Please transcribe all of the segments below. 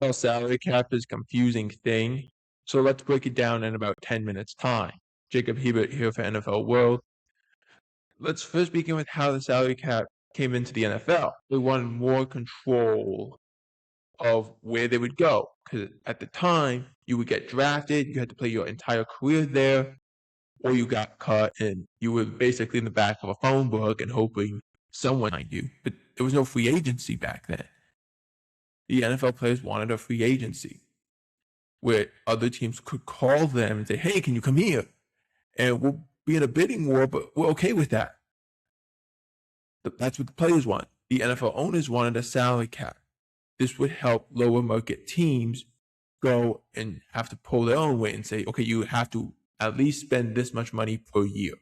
Well, salary cap is a confusing thing, so let's break it down in about 10 minutes time. Jacob Hebert here for NFL World. Let's first begin with how the salary cap came into the NFL. They wanted more control of where they would go, because at the time, you would get drafted, you had to play your entire career there, or you got cut and you were basically in the back of a phone book and hoping someone signed you. But there was no free agency back then. The NFL players wanted a free agency where other teams could call them and say, hey, can you come here? And we'll be in a bidding war, but we're okay with that. But that's what the players want. The NFL owners wanted a salary cap. This would help lower market teams go and have to pull their own weight and say, okay, you have to at least spend this much money per year.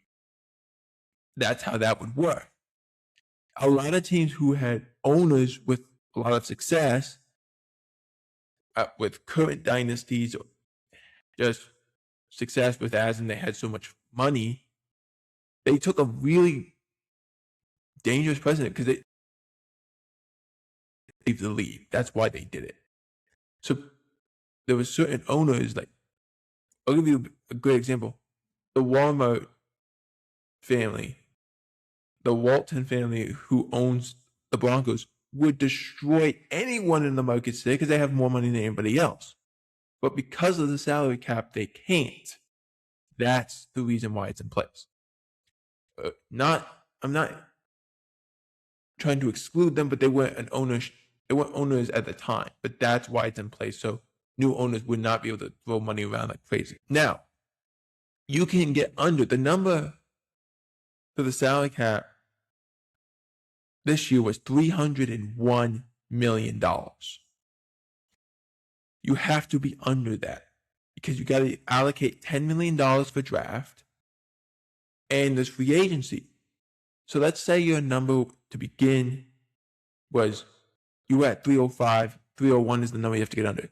That's how that would work. A lot of teams who had owners with a lot of success, with current dynasties, or just success with as and they had so much money, they took a really dangerous precedent because they leave the league. That's why they did it. So there were certain owners, like, I'll give you a great example. The Walmart family, the Walton family who owns the Broncos, would destroy anyone in the market today because they have more money than anybody else. But because of the salary cap, they can't. That's the reason why it's in place. I'm not trying to exclude them, but they weren't owners at the time. But that's why it's in place. So new owners would not be able to throw money around like crazy. Now, you can get under the number for the salary cap this year was $301 million. You have to be under that because you got to allocate $10 million for draft and there's free agency. So let's say your number to begin was you were at 305, 301 is the number you have to get under.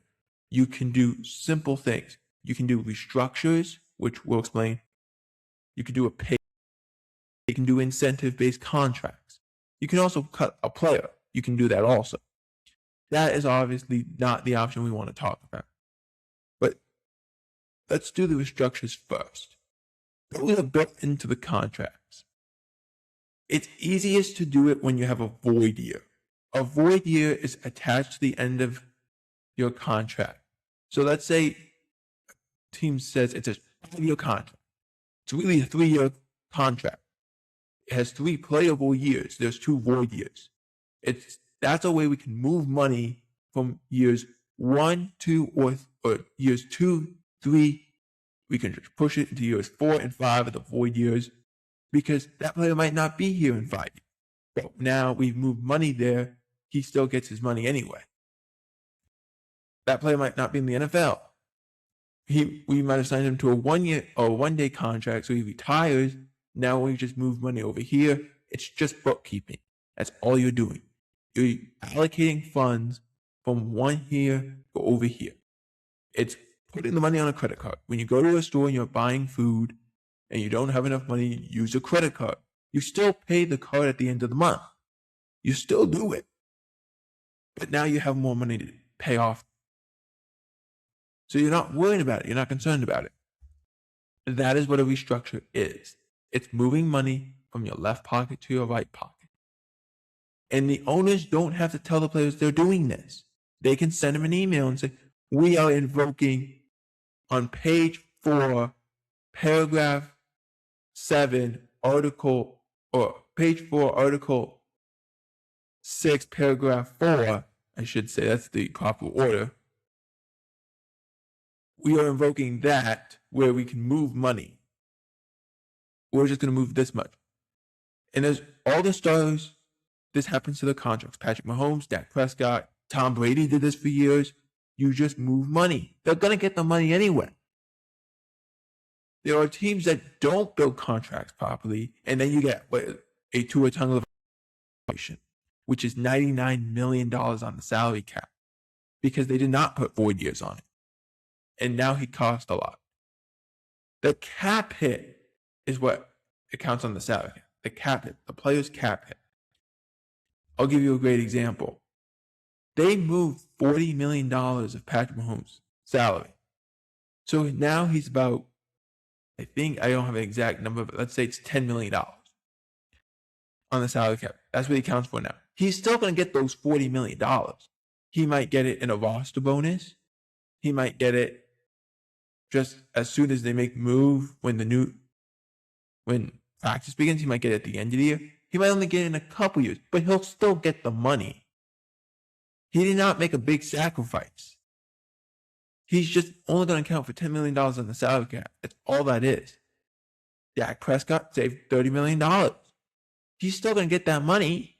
You can do simple things. You can do restructures, which we'll explain. You can do you can do incentive-based contracts. You can also cut a player. You can do that also. That is obviously not the option we want to talk about. But let's do the restructures first. Those are built into the contracts. It's easiest to do it when you have a void year. A void year is attached to the end of your contract. So let's say a team says it's a 5-year contract. It's really a 3-year contract. It has 3 playable years. There's 2 void years. That's a way we can move money from years 1, 2, or years 2, 3. We can just push it into years 4 and 5 of the void years because that player might not be here in 5 years. But now we've moved money there. He still gets his money anyway. That player might not be in the NFL. We might have signed him to a 1-year or 1-day contract, so he retires. Now we just move money over here. It's just bookkeeping. That's all you're doing. You're allocating funds from one here to over here. It's putting the money on a credit card. When you go to a store and you're buying food and you don't have enough money to use a credit card, you still pay the card at the end of the month. You still do it. But now you have more money to pay off. So you're not worried about it. You're not concerned about it. That is what a restructure is. It's moving money from your left pocket to your right pocket. And the owners don't have to tell the players they're doing this. They can send them an email and say, we are invoking on page 4, paragraph 7, article, or page 4, article 6, paragraph 4, I should say, that's the proper order. We are invoking that where we can move money. We're just going to move this much. And there's all the stars. This happens to the contracts. Patrick Mahomes, Dak Prescott, Tom Brady did this for years. You just move money. They're going to get the money anyway. There are teams that don't build contracts properly, and then you get a Tua Tagovailoa, which is $99 million on the salary cap because they did not put void years on it. And now he cost a lot. The cap hit is what it counts on the salary cap. The cap hit, the player's cap hit. I'll give you a great example. They moved $40 million of Patrick Mahomes' salary. So now he's about, I think, I don't have an exact number, but let's say it's $10 million on the salary cap. That's what he counts for now. He's still going to get those $40 million. He might get it in a roster bonus. He might get it just as soon as they make the move when practice begins. He might get it at the end of the year. He might only get it in a couple years, but he'll still get the money. He did not make a big sacrifice. He's just only going to count for $10 million on the salary cap. That's all that is. Dak Prescott saved $30 million. He's still going to get that money.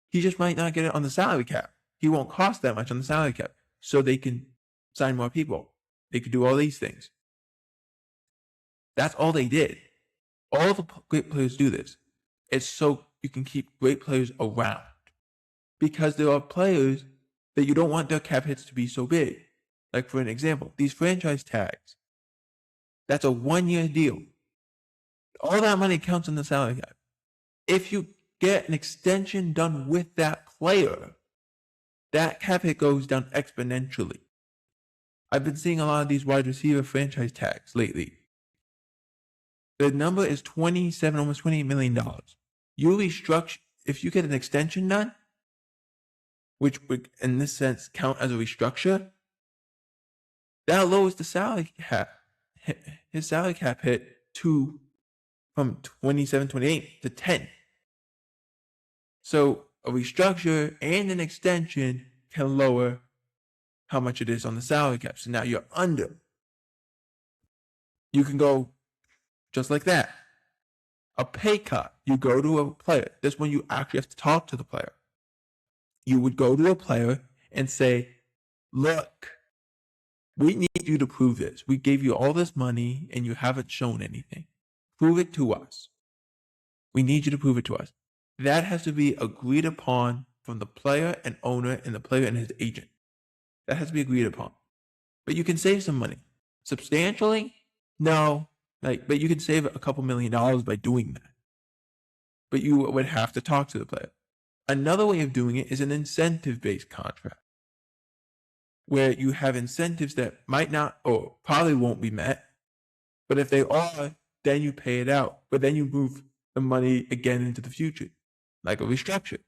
He just might not get it on the salary cap. He won't cost that much on the salary cap. So they can sign more people. They could do all these things. That's all they did. All the great players do this. It's so you can keep great players around. Because there are players that you don't want their cap hits to be so big. Like for an example, these franchise tags. That's a 1-year deal. All that money counts in the salary cap. If you get an extension done with that player, that cap hit goes down exponentially. I've been seeing a lot of these wide receiver franchise tags lately. The number is $27, almost $28 million. You restructure, if you get an extension done, which would, in this sense, count as a restructure, that lowers the salary cap, his salary cap hit from 27, 28 to 10. So a restructure and an extension can lower how much it is on the salary cap. So now you're under. You can go just like that. A pay cut, you go to a player. This one you actually have to talk to the player. You would go to a player and say, look, we need you to prove this. We gave you all this money and you haven't shown anything. Prove it to us. We need you to prove it to us. That has to be agreed upon from the player and owner and the player and his agent. That has to be agreed upon. But you can save some money. Substantially? No. But you can save a couple $1 million by doing that. But you would have to talk to the player. Another way of doing it is an incentive-based contract, where you have incentives that might not or probably won't be met. But if they are, then you pay it out. But then you move the money again into the future, like a restructure.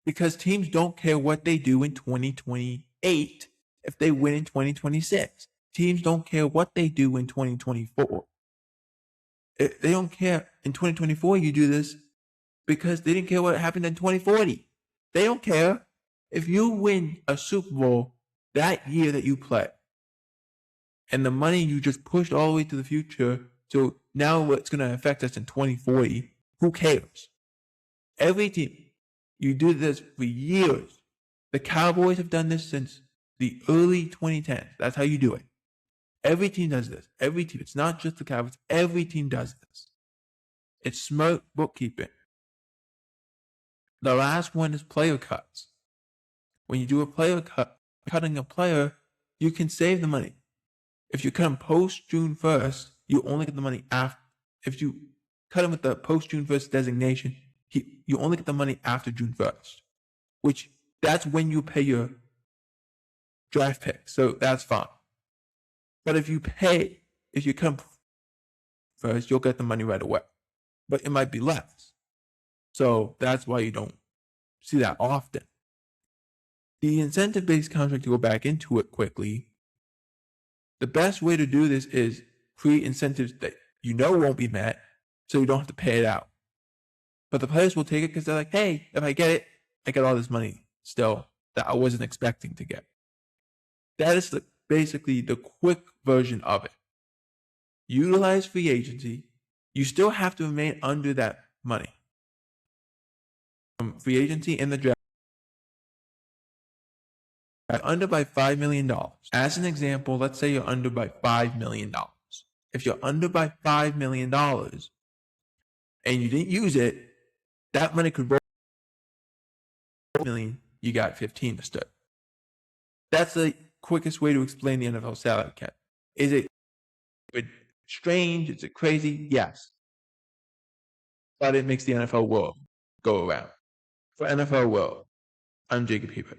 Because teams don't care what they do in 2028 if they win in 2026. Teams don't care what they do in 2024. They don't care in 2024 you do this because they didn't care what happened in 2040. They don't care. If you win a Super Bowl that year that you play, and the money you just pushed all the way to the future, so now what's going to affect us in 2040, who cares? Every team, you do this for years. The Cowboys have done this since the early 2010s. That's how you do it. Every team does this. Every team. It's not just the Cowboys. Every team does this. It's smart bookkeeping. The last one is player cuts. When you do a player cut, cutting a player, you can save the money. If you cut him post June 1st, you only get the money after. If you cut him with the post June 1st designation, you only get the money after June 1st, which that's when you pay your draft pick. So that's fine. But if you come first, you'll get the money right away. But it might be less. So that's why you don't see that often. The incentive-based contract, to go back into it quickly, the best way to do this is create incentives that you know won't be met, so you don't have to pay it out. But the players will take it because they're like, hey, if I get it, I get all this money still that I wasn't expecting to get. That is basically the quick version of it. Utilize free agency. You still have to remain under that money. From free agency and the draft. Under by $5 million. As an example, let's say you're under by $5 million. If you're under by $5 million and you didn't use it, that money could roll million, you got 15 instead. That's the quickest way to explain the NFL salary cap. Is it strange? Is it crazy? Yes. But it makes the NFL world go around. For NFL World, I'm Jacob Hebert.